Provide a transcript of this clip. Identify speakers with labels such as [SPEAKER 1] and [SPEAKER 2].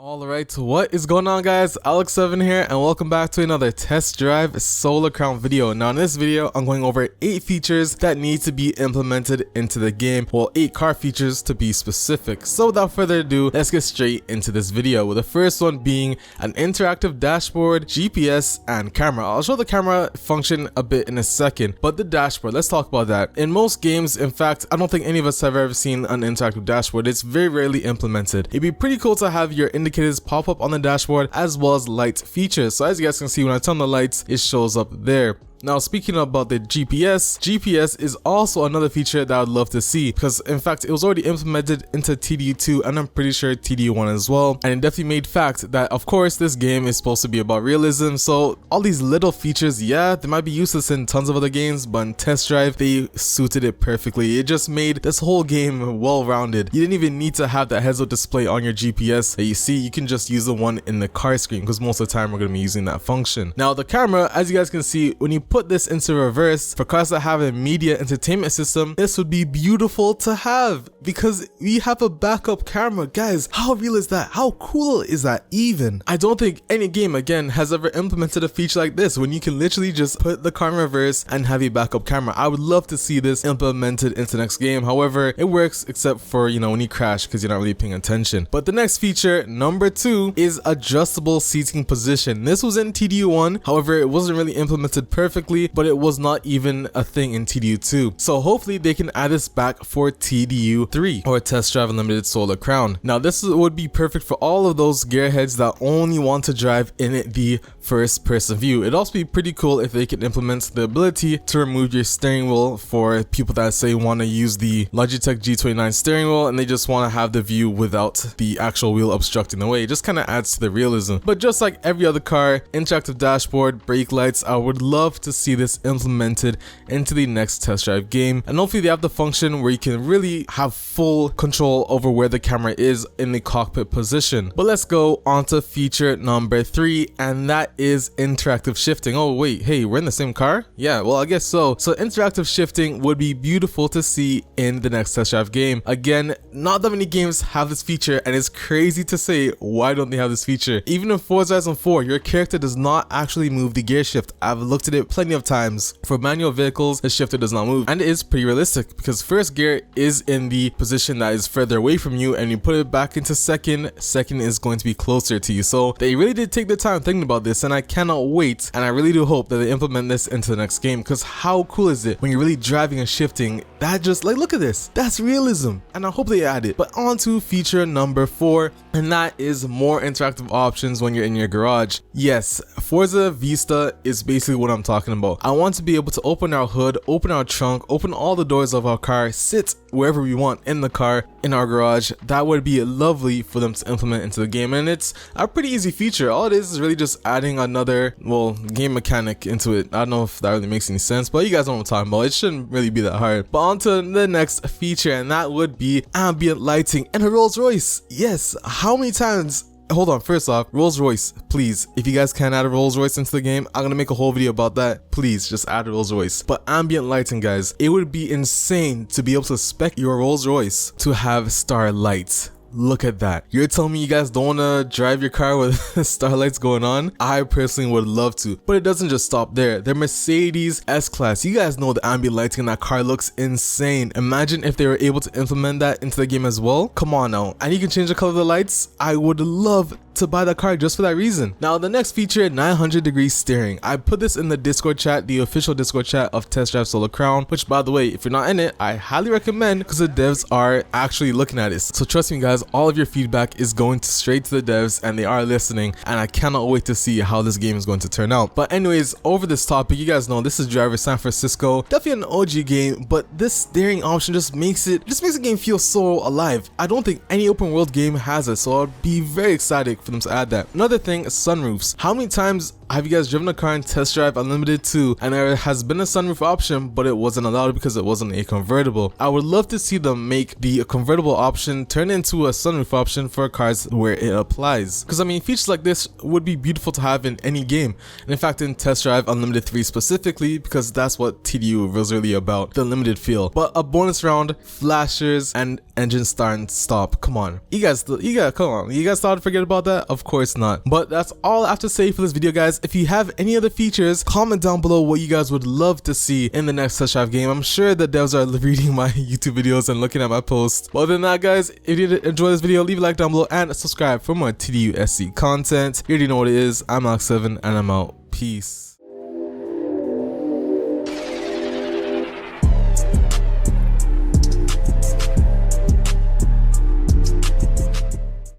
[SPEAKER 1] Alright, what is going on guys? Alex7 here and welcome back to another test drive Solar Crown video. Now in this video, I'm going over 8 features that need to be implemented into the game. Well, 8 car features to be specific. So without further ado, let's get straight into this video, with the first one being an interactive dashboard, GPS, and camera. I'll show the camera function a bit in a second, but the dashboard, let's talk about that. In most games, in fact, I don't think any of us have ever seen an interactive dashboard. It's very rarely implemented. It'd be pretty cool to have your indicators pop up on the dashboard as well as light features. So as you guys can see, when I turn on the lights, it shows up there. Now speaking about the GPS is also another feature that I'd love to see, because in fact it was already implemented into TDU2 and I'm pretty sure TDU1 as well, and it definitely made fact that of course this game is supposed to be about realism, so all these little features, yeah, they might be useless in tons of other games, but in Test Drive they suited it perfectly. It just made this whole game well-rounded. You didn't even need to have that heads-up display on your GPS that you see. You can just use the one in the car screen, because most of the time we're going to be using that function. Now the camera, as you guys can see, when you put this into reverse, for cars that have a media entertainment system, this would be beautiful to have, because we have a backup camera. Guys, how real is that? How cool is that even? I don't think any game again has ever implemented a feature like this, when you can literally just put the car in reverse and have a backup camera. I would love to see this implemented into the next game. However, it works except for, you know, when you crash because you're not really paying attention. But the next feature, number 2, is adjustable seating position. This was in TDU1, however it wasn't really implemented perfectly, but it was not even a thing in TDU2. So hopefully they can add this back for TDU3, or Test Drive Unlimited Solar Crown. Now this would be perfect for all of those gearheads that only want to drive in the first person view. It'd also be pretty cool if they could implement the ability to remove your steering wheel for people that say want to use the Logitech G29 steering wheel and they just want to have the view without the actual wheel obstructing the way. It just kind of adds to the realism. But just like every other car, interactive dashboard, brake lights, I would love to see this implemented into the next Test Drive game, and hopefully they have the function where you can really have full control over where the camera is in the cockpit position. But let's go on to feature number 3, and that is interactive shifting. Oh wait, hey, we're in the same car? Yeah, well I guess so. So interactive shifting would be beautiful to see in the next Test Drive game. Again, not that many games have this feature, and it's crazy to say why don't they have this feature. Even in Forza Horizon 4, your character does not actually move the gear shift. I've looked at it plenty of times. For manual vehicles, the shifter does not move, and it is pretty realistic because first gear is in the position that is further away from you, and you put it back into second is going to be closer to you. So they really did take the time thinking about this, and I cannot wait, and I really do hope that they implement this into the next game, because how cool is it when you're really driving and shifting? That just, like, look at this, that's realism, and I hope they add it. But on to feature number 4, and that is more interactive options when you're in your garage. Yes, Forza Vista is basically what I'm talking about. I want to be able to open our hood, open our trunk, open all the doors of our car, sit wherever we want in the car, in our garage. That would be lovely for them to implement into the game, and it's a pretty easy feature. All it is really just adding another, well, game mechanic into it. I don't know if that really makes any sense, but you guys know what I'm talking about. It shouldn't really be that hard. But on to the next feature, and that would be ambient lighting in a Rolls Royce. Yes, how many times? Hold on, first off, Rolls Royce, please, if you guys can add a Rolls Royce into the game, I'm gonna make a whole video about that. Please just add a Rolls Royce. But ambient lighting, guys, it would be insane to be able to spec your Rolls Royce to have star lights. Look at that. You're telling me you guys don't want to drive your car with starlights going on? I personally would love to, but it doesn't just stop there. The Mercedes S-Class, you guys know the ambient lighting in that car looks insane. Imagine if they were able to implement that into the game as well. Come on now. And you can change the color of the lights. I would love to buy that car just for that reason. Now the next feature, 900-degree steering. I put this in the Discord chat, the official Discord chat of Test Drive Solar Crown, which by the way, if you're not in it, I highly recommend, because the devs are actually looking at this. So trust me guys, all of your feedback is going straight to the devs, and they are listening, and I cannot wait to see how this game is going to turn out. But anyways, over this topic, you guys know this is Driver San Francisco, definitely an OG game, but this steering option just makes the game feel so alive. I don't think any open world game has it, so I'd be very excited for them to add that. Another thing, sunroofs. How many times have you guys driven a car in Test Drive Unlimited 2 and there has been a sunroof option, but it wasn't allowed because it wasn't a convertible? I would love to see them make the convertible option turn into a sunroof option for cars where it applies, because I mean, features like this would be beautiful to have in any game, and in fact in Test Drive Unlimited 3 specifically, because that's what TDU was really about, the limited feel. But a bonus round, flashers, and engine start and stop. Come on, you guys thought to forget about that? that? Of course not. But that's all I have to say for this video, guys. If you have any other features, comment down below what you guys would love to see in the next test drive game. I'm sure the devs are reading my YouTube videos and looking at my posts. But other than that, guys, if you did enjoy this video, leave a like down below and subscribe for more TDUSC content. You already know what it is. I'm Alex7 and I'm out. Peace.